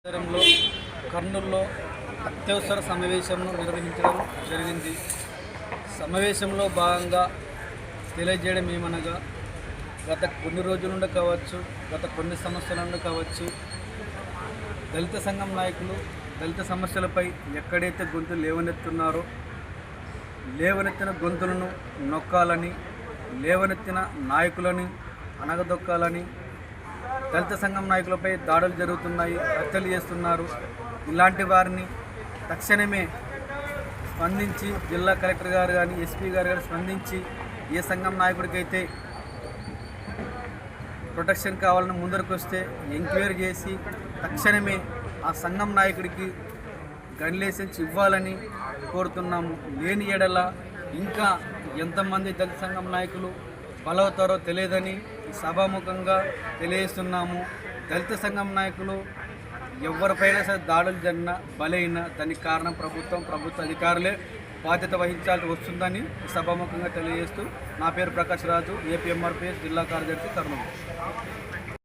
నగరంలో కర్నూలులో అత్యవసర సమావేశంను నిర్వహించడం జరిగింది. సమావేశంలో భాగంగా తెలియజేయడం ఏమనగా గత కొన్ని రోజుల నుండి కావచ్చు, గత కొన్ని సంవత్సరాల నుండి కావచ్చు, దళిత సంఘం నాయకులు దళిత సమస్యలపై ఎక్కడైతే గొంతు లేవనెత్తున్నారో లేవనెత్తిన గొంతులను నొక్కాలని, లేవనెత్తిన నాయకులని అనగదొక్కాలని దళిత సంఘం నాయకులపై దాడులు జరుగుతున్నాయి, హత్యలు చేస్తున్నారు. ఇలాంటి వారిని తక్షణమే స్పందించి జిల్లా కలెక్టర్ గారు కానీ ఎస్పీ గారు కానీ స్పందించి ఏ సంఘం నాయకుడికైతే ప్రొటెక్షన్ కావాలని ముందరకు వస్తే ఎంక్వైరీ చేసి తక్షణమే ఆ సంఘం నాయకుడికి గన్ లైసెన్స్ ఇవ్వాలని కోరుతున్నాము. లేని ఎడల ఇంకా ఎంతమంది దళిత సంఘం నాయకులు బలవుతారో తెలియదని సభాముఖంగా తెలియజేస్తున్నాము. దళిత సంఘం నాయకులు ఎవరిపైనా సరే దాడులు జరిగిన బలైన దానికి కారణం ప్రభుత్వ అధికారులే బాధ్యత వహించాల్సి వస్తుందని సభాముఖంగా తెలియజేస్తూ నా పేరు ప్రకాష్ రాజు, ఏపీఎంఆర్పీఎస్ జిల్లా కార్యదర్శి కర్నూలు.